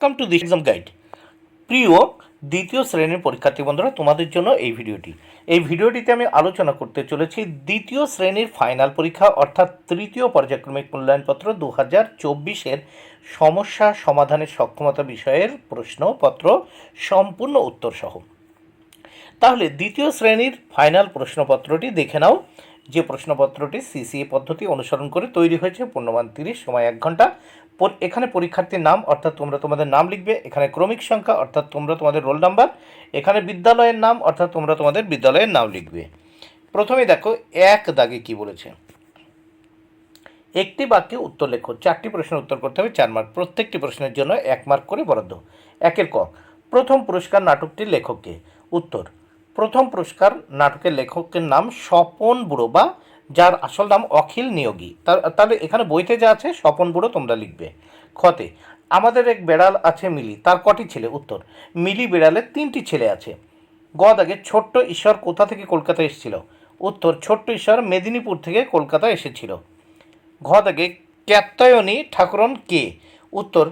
Come to the exam guide. প্রিয় দ্বিতীয় শ্রেণীর পরীক্ষার্থী বন্ধুরা, তোমাদের জন্য এই ভিডিওটিতে আমি আলোচনা করতে চলেছি দ্বিতীয় শ্রেণীর ফাইনাল পরীক্ষা অর্থাৎ তৃতীয় পর্যায়ক্রমিক মূল্যায়নপত্র 2024-এর সমস্যা সমাধানের সক্ষমতা বিষয়ের প্রশ্নপত্র সম্পূর্ণ উত্তর সহ। তাহলে দ্বিতীয় শ্রেণীর ফাইনাল প্রশ্নপত্রটি দেখে নাও, যে প্রশ্নপত্রটি সিসিএ পদ্ধতি অনুসরণ করে তৈরি হয়েছে। পূর্ণমান 30, সময় 1 ঘন্টা। এখানে পরীক্ষার্থীর নাম অর্থাৎ তোমরা তোমাদের নাম লিখবে, এখানে ক্রমিক সংখ্যা অর্থাৎ তোমরা তোমাদের রোল নাম্বার, এখানে বিদ্যালয়ের নাম অর্থাৎ তোমরা তোমাদের বিদ্যালয়ের নাম লিখবে। প্রথমে দেখো 1 দাগে কি বলেছে, একটি বাক্যে উত্তর লেখো। 4টি প্রশ্নের উত্তর করতে হবে, 4 মার্ক। প্রত্যেকটি প্রশ্নের জন্য 1 মার্ক করে বরাদ্দ। 1-এর ক, প্রথম পুরস্কার নাটকটির লেখককে? উত্তর, প্রথম পুরস্কার নাটকের লেখকের নাম স্বপন বুড়ো, বা যার আসল নাম অখিল নিয়োগী। তাহলে এখানে বইতে যা আছে স্বপন বুড়ো তোমরা লিখবে। খতে, আমাদের এক বেড়াল আছে মিলি, তার কটি ছেলে? উত্তর, মিলি বেড়ালের 3টি ছেলে আছে। গ দাগে, ছোট্ট ঈশ্বর কোথা থেকে কলকাতা এসেছিল? উত্তর, ছোট্ট ঈশ্বর মেদিনীপুর থেকে কলকাতা এসেছিল। ঘ দাগে, কাত্যায়নী ঠাকুরন কে? উত্তর,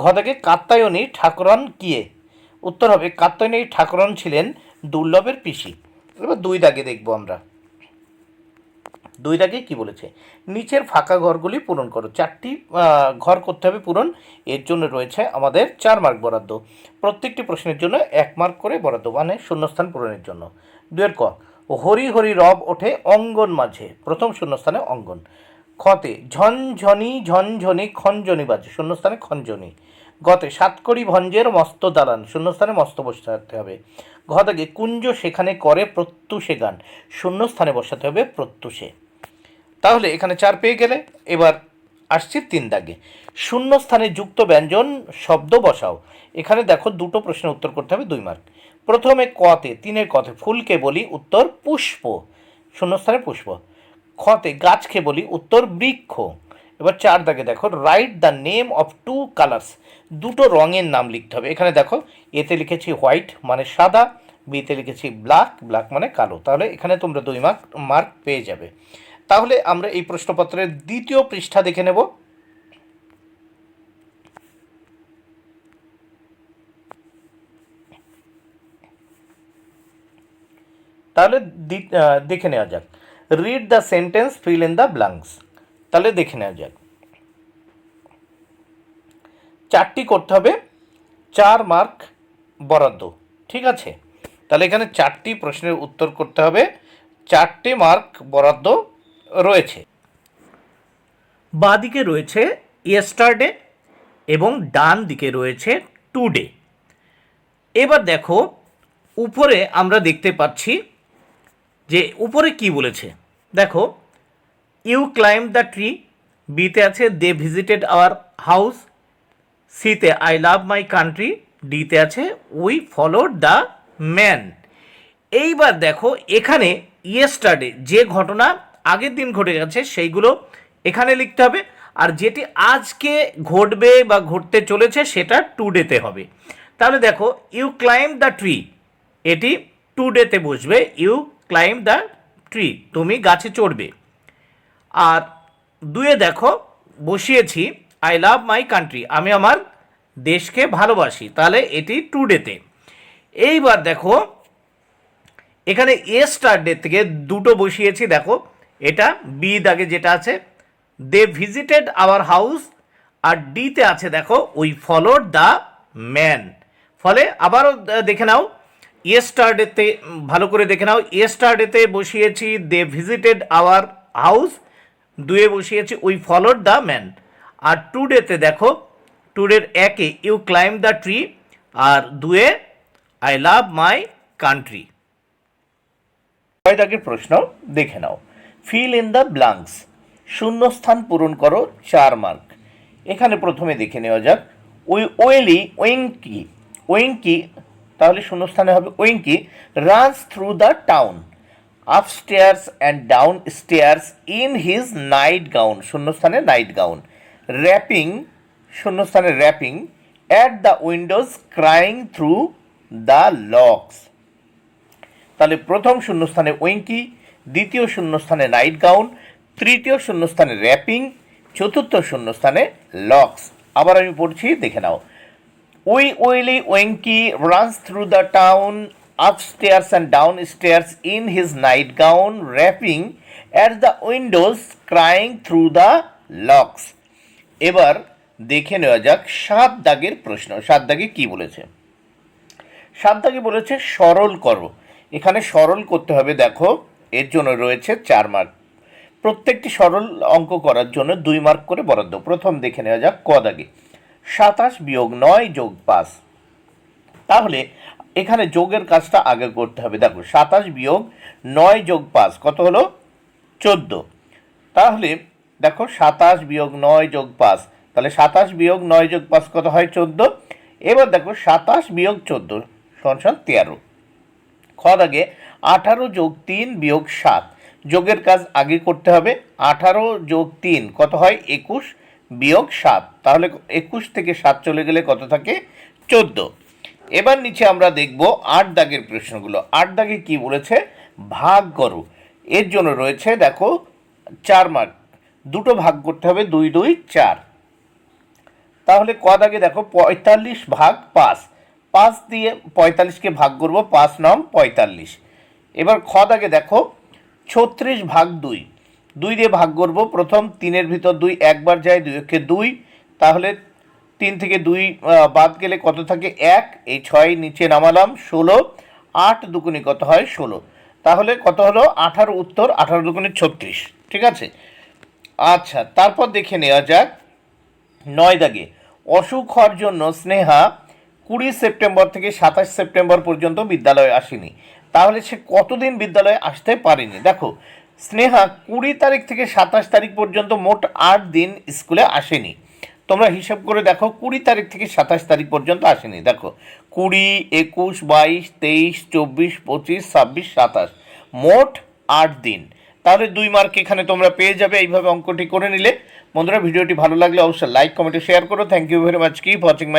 ঘ দাগে, কাত্যায়নী ঠাকুরন কিয়ে? উত্তর হবে, কাত্যায়নী ঠাকুরন ছিলেন দুর্লভের পিসি। এবার 2 দাগে দেখব আমরা। 2 দাগে কি বলেছে, নিচের ফাঁকা ঘরগুলি পূরণ করো। 4টি ঘর করতে হবে পূরণ, এর জন্য রয়েছে আমাদের 4 মার্ক বরাদ্দ। প্রত্যেকটি প্রশ্নের জন্য 1 মার্ক করে বরাদ্দ, মানে শূন্যস্থান পূরণের জন্য। 2-এর ক, হরি হরি রব ওঠে অঙ্গন মাঝে, প্রথম শূন্যস্থানে অঙ্গন। খতে, ঝনঝনি ঝনঝনি খঞ্জনি বাজে, শূন্যস্থানে খঞ্জনি। গতে, সাতকড়ি ভঞ্জের মস্ত দালান, শূন্যস্থানে মস্ত বসাতে হবে। ঘ দাগে, কুঞ্জ সেখানে করে প্রত্যুষে গান, শূন্যস্থানে বসাতে হবে প্রত্যুষে। তাহলে এখানে 4 পেয়ে গেলে। এবার আসছি 3 দাগে, শূন্যস্থানে যুক্ত ব্যঞ্জন শব্দ বসাও। এখানে দেখো 2টো প্রশ্নের উত্তর করতে হবে, 2 মার্ক। প্রথমে কতে, 3-এর কতে, ফুলকে বলি? উত্তর, পুষ্প, শূন্যস্থানে পুষ্প। খতে, গাছকে বলি? উত্তর, বৃক্ষ। এবার 4 দাগে দেখো, write the name of 2 colours, 2টো রঙের নাম লিখতে হবে। এখানে দেখো, এতে লিখেছি হোয়াইট মানে সাদা, বিতে লিখেছি ব্ল্যাক, ব্ল্যাক মানে কালো। তাহলে এখানে তোমরা 2 মার্ক পেয়ে যাবে। তাহলে আমরা এই প্রশ্নপত্রের 2য় পৃষ্ঠা দেখে নেব। তাহলে দেখে নেওয়া যাক, read the sentence, feel in the blanks. তাহলে দেখে নেওয়া যাক, 4টি করতে হবে, 4 মার্ক বরাদ্দ। ঠিক আছে, তাহলে এখানে 4টি প্রশ্নের উত্তর করতে হবে, 4টে মার্ক বরাদ্দ রয়েছে। বাঁ দিকে রয়েছে ইয়েস্টারডে এবং ডান দিকে রয়েছে টুডে। এবার দেখো, উপরে আমরা দেখতে পাচ্ছি যে উপরে কি বলেছে। দেখো, ইউ ক্লাইম্ব দ্য ট্রি, বিতে আছে দে ভিজিটেড আওয়ার হাউস, সিতে আই লাভ মাই কান্ট্রি, ডিতে আছে উই ফলোড দ্য ম্যান। এইবার দেখো, এখানে ইয়েস্টারডে যে ঘটনা আগের দিন ঘটে গেছে সেইগুলো এখানে লিখতে হবে, আর যেটি আজকে ঘটবে বা ঘটতে চলেছে সেটা টুডেতে হবে। তাহলে দেখো, ইউ ক্লাইম্ব দ্য ট্রি, এটি টুডেতে বসবে, ইউ ক্লাইম্ব দ্য ট্রি, তুমি গাছে চড়বে। আর 2-এ দেখো বসিয়েছি আই লাভ মাই কান্ট্রি, আমি আমার দেশকে ভালোবাসি, তাহলে এটি টুডেতে। এইবার দেখো, এখানে ইয়েস্টারডে থেকে 2টো বসিয়েছি, দেখো এটা বি দাগে যেটা আছে দে ভিজিটেড আওয়ার হাউস, আর ডিতে আছে দেখো উই ফলোড দ্য ম্যান। ফলে আবারও দেখে নাও, ইয়েস্টারডেতে ভালো করে দেখে নাও, ইয়েস্টারডেতে বসিয়েছি দে ভিজিটেড আওয়ার হাউস, 2-এ বসিয়েছি উই ফলোড দ্য ম্যান। আর টুডেতে দেখো, টুডের 1-এ ইউ ক্লাইম্ব দ্য ট্রি, আর 2-এ আই লাভ মাই কান্ট্রি। 6 দাগের প্রশ্ন দেখে নাও, ফিল ইন দ্য ব্ল্যাঙ্কস, শূন্যস্থান পূরণ করো, 4 মার্ক। এখানে প্রথমে দেখে নেওয়া যাক, ওয়েঙ্কি, তাহলে শূন্যস্থানে হবে Winkie, runs through the town, upstairs and downstairs in his nightgown, শূন্যস্থানে নাইট গাউন। র্যাপিং, শূন্যস্থানে rapping, at the windows crying through the locks. তাহলে প্রথম শূন্যস্থানে ওয়েঙ্কি, দ্বিতীয় শূন্যস্থানে নাইট গাউন, তৃতীয় শূন্যস্থানে র্যাপিং, চতুর্থ শূন্যস্থানে লক্স। আবার আমি পড়ছি, দেখে নাও। Willie Winkie runs through the town upstairs and downstairs in his nightgown, rapping at the windows, crying through the locks. এবার দেখে নেওয়া যাক 7 দাগের প্রশ্ন। 7 দাগে কি বলেছে? 7 দাগে বলেছে সরল করো। এখানে সরল করতে হবে, দেখো এর জন্য রয়েছে 4 মার্ক। প্রত্যেকটি সরল অঙ্ক করার জন্য 2 মার্ক করে বরাদ্দ। প্রথম দেখে নেওয়া যাক ক দাগে, 27 বিয়োগ 9 যোগ 5। তাহলে এখানে যোগের কাজটা আগে করতে হবে। দেখো 27 বিয়োগ 9 যোগ 5 কত হলো? 14। তাহলে দেখো 27 বিয়োগ 9 যোগ 5, তাহলে 27 বিয়োগ 9 যোগ 5 কত হয়? 14। এবার দেখো 27 বিয়োগ 14 সমান 13। খ দাগে 18 যোগ 3 বিয়োগ 7, যোগের কাজ আগে করতে হবে। 18 যোগ 3 কত হয়? 21 বিয়োগ 7, তাহলে 21 থেকে 7 চলে গেলে কত থাকে? 14। এবার নিচে আমরা দেখব 8 দাগের প্রশ্নগুলো। 8 দাগে কি বলেছে? ভাগ করো। এর জন্য রয়েছে দেখো 4 মার্ক। দুটো ভাগ করতে হবে, 2 2 4। তাহলে ক দাগে দেখো 45 ভাগ 5, 5 দিয়ে 45কে ভাগ করব, 5 9 45। এবার খ দাগে দেখো 36 ভাগ 2, 2 দিয়ে ভাগ করব। প্রথম 3-এর ভিতর 2 একবার যায়, 2 একে 2, তাহলে 3 থেকে 2 বাদ গেলে কত থাকে? 1। এই 6 নিচে নামালাম, 16। 8 দুগুণে কত হয়? 16। তাহলে কত হলো? 18 উত্তর। 18 দুগুণে 36। ঠিক আছে। আচ্ছা, তারপর দেখে নেওয়া যাক 9 দাগে, অসুখ হওয়ার জন্য স্নেহা 20 সেপ্টেম্বর থেকে 27 সেপ্টেম্বর পর্যন্ত বিদ্যালয়ে আসেনি। তাহলে সে কতদিন বিদ্যালয়ে আসতে পারেনি? দেখো স্নেহা 20 তারিখ থেকে 27 তারিখ পর্যন্ত মোট 8 দিন স্কুলে আসেনি। তোমরা হিসাব করে দেখো, 20 তারিখ থেকে 27 তারিখ পর্যন্ত আসেনি। দেখো 20, 21, 22, 23, 24, 25, 26, 27, মোট 8 দিন। তাহলে 2 মার্ক এখানে তোমরা পেয়ে যাবে এইভাবে অঙ্কটি করে নিলে। বন্ধুরা, ভিডিওটি ভালো লাগলে অবশ্যই লাইক, কমেন্ট, শেয়ার করো। Thank you very much. Keep watching my